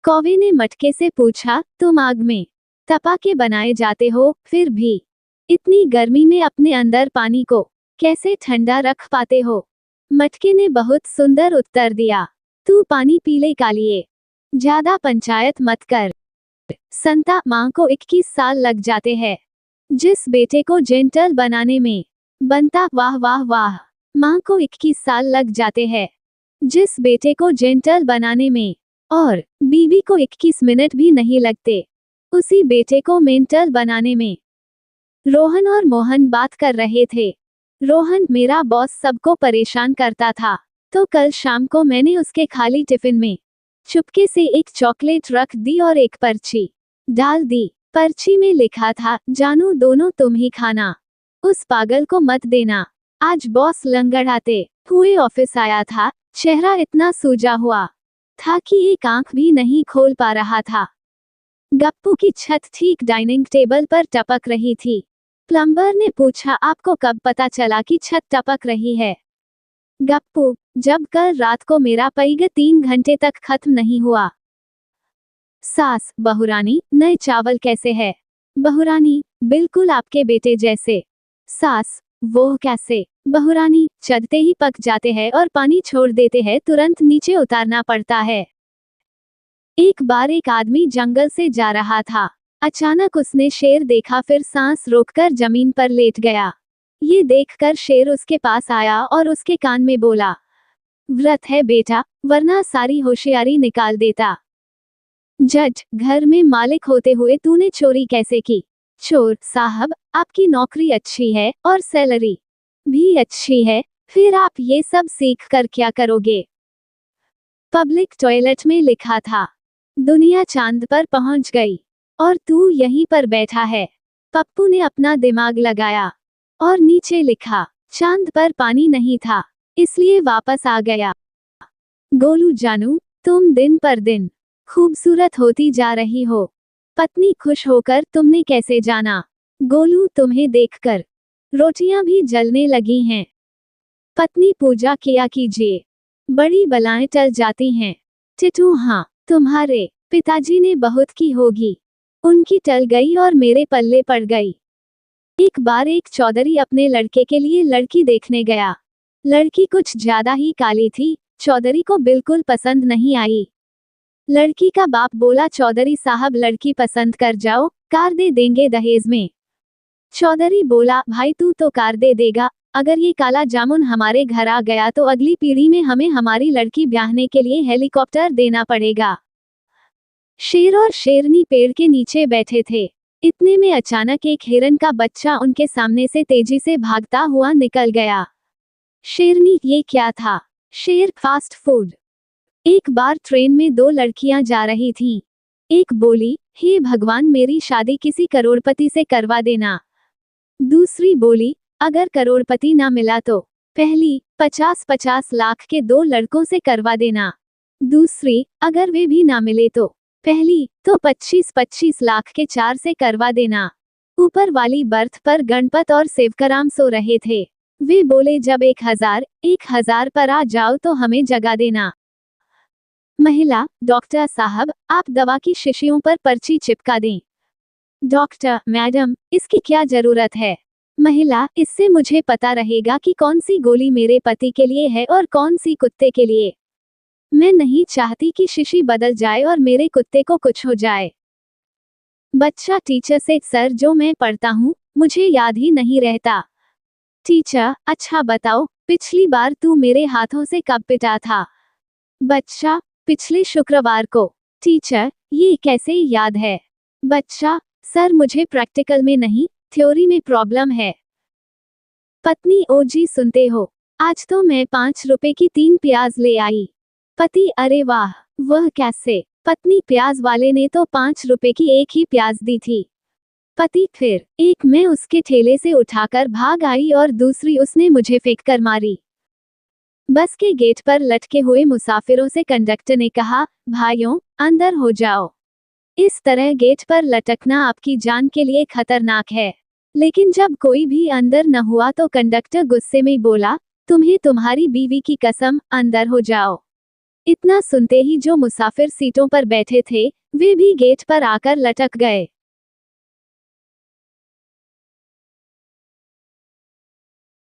कौवे ने मटके से पूछा, तुम आग में तपा के बनाए जाते हो, फिर भी इतनी गर्मी में अपने अंदर पानी को कैसे ठंडा रख पाते हो? मटके ने बहुत सुंदर उत्तर दिया, तू पानी पी ले कालिए, ज्यादा पंचायत मत कर। संता माँ को 21 साल लग जाते हैं जिस बेटे को जेंटल बनाने में। बनता वाह वाह वाह। माँ को 21 साल लग जाते हैं जिस बेटे को जेंटल बनाने में, और बीबी को 21 मिनट भी नहीं लगते उसी बेटे को मेंटल बनाने में। रोहन और मोहन बात कर रहे थे। रोहन, मेरा बॉस सबको परेशान करता था, तो कल शाम को मैंने उसके खाली टिफिन में चुपके से एक चॉकलेट रख दी और एक पर्ची डाल दी। पर्ची में लिखा था, जानू दोनों तुम ही खाना, उस पागल को मत देना। आज बॉस लंगड़ाते हुए ऑफिस आया था। चेहरा इतना सूजा हुआ था कि एक आंख भी नहीं खोल पा रहा था। गप्पू की छत ठीक डाइनिंग टेबल पर टपक रही थी। प्लम्बर ने पूछा, आपको कब पता चला कि छत टपक रही है? गप्पू, जब कल रात को मेरा पैग 3 घंटे तक खत्म नहीं हुआ। सास, बहुरानी, नए चावल कैसे है? बहुरानी, बिल्कुल आपके बेटे जैसे। सास, वो कैसे? बहुरानी, चढ़ते ही पक जाते हैं और पानी छोड़ देते हैं, तुरंत नीचे उतारना पड़ता है। एक बार एक आदमी जंगल से जा रहा था। अचानक उसने शेर देखा, फिर सांस रोककर जमीन पर लेट गया। ये देखकर शेर उसके पास आया और उसके कान में बोला, व्रत है बेटा, वरना सारी होशियारी निकाल देता। जज, घर में मालिक होते हुए तूने चोरी कैसे की? चोर साहब, आपकी नौकरी अच्छी है और सैलरी भी अच्छी है, फिर आप ये सब सीख कर क्या करोगे? पब्लिक टॉयलेट में लिखा था, दुनिया चांद पर पहुंच गई और तू यहीं पर बैठा है। पप्पू ने अपना दिमाग लगाया और नीचे लिखा, चांद पर पानी नहीं था, इसलिए वापस आ गया। गोलू जानू, तुम दिन पर दिन खूबसूरत होती जा रही हो। पत्नी खुश होकर, तुमने कैसे जाना? गोलू, तुम्हें देखकर रोटियां भी जलने लगी हैं। पत्नी, पूजा किया कीजिए, बड़ी बलाएं टल जाती हैं। टिटू, हाँ, तुम्हारे पिताजी ने बहुत की होगी, उनकी टल गई और मेरे पल्ले पड़ गई। एक बार एक चौधरी अपने लड़के के लिए लड़की देखने गया। लड़की कुछ ज्यादा ही काली थी, चौधरी को बिल्कुल पसंद नहीं आई। लड़की का बाप बोला, चौधरी साहब लड़की पसंद कर जाओ, कार दे देंगे दहेज में। चौधरी बोला, भाई तू तो कार दे देगा, अगर ये काला जामुन हमारे घर आ गया तो अगली पीढ़ी में हमें हमारी लड़की ब्याहने के लिए हेलीकॉप्टर देना पड़ेगा। शेर और शेरनी पेड़ के नीचे बैठे थे। इतने में अचानक एक हिरन का बच्चा उनके सामने से तेजी से भागता हुआ निकल गया। शेरनी, ये क्या था? शेर, फास्ट फूड। एक बार ट्रेन में 2 लड़कियां जा रही थीं। एक बोली, हे भगवान, मेरी शादी किसी करोड़पति से करवा देना। दूसरी बोली, अगर करोड़पति ना मिला तो पहली 50-50 लाख के 2 लड़कों से करवा देना। दूसरी, अगर वे भी ना मिले तो पहली तो 25-25 लाख के 4 से करवा देना। ऊपर वाली बर्थ पर गणपत और सेवकराम सो रहे थे। वे बोले, जब 1000 पर आ जाओ तो हमें जगा देना। महिला, डॉक्टर साहब, आप दवा की शीशियों पर पर्ची चिपका दें। डॉक्टर, मैडम, इसकी क्या जरूरत है? महिला, इससे मुझे पता रहेगा कि कौन सी गोली मेरे पति के लिए है और कौन सी कुत्ते के लिए। मैं नहीं चाहती कि शीशी बदल जाए और मेरे कुत्ते को कुछ हो जाए। बच्चा टीचर से, सर जो मैं पढ़ता हूँ मुझे याद ही नहीं रहता। टीचर, अच्छा बताओ, पिछली बार तू मेरे हाथों से कब पिटा था? बच्चा, पिछले शुक्रवार को। टीचर, ये कैसे याद है? बच्चा, सर मुझे प्रैक्टिकल में नहीं, थ्योरी में प्रॉब्लम है। पत्नी, ओ जी सुनते हो, आज तो मैं 5 रुपए की 3 प्याज ले आई। पति, अरे वाह, वह कैसे? पत्नी, प्याज वाले ने तो 5 रुपए की एक ही प्याज दी थी। पति, फिर एक मैं उसके ठेले से उठाकर भाग आई और दूसरी उसने मुझे फेंक कर मारी। बस के गेट पर लटके हुए मुसाफिरों से कंडक्टर ने कहा, भाइयों, अंदर हो जाओ। इस तरह गेट पर लटकना आपकी जान के लिए खतरनाक है। लेकिन जब कोई भी अंदर न हुआ तो कंडक्टर गुस्से में बोला, तुम्हें तुम्हारी बीवी की कसम, अंदर हो जाओ। इतना सुनते ही जो मुसाफिर सीटों पर बैठे थे वे भी गेट पर आकर लटक गए।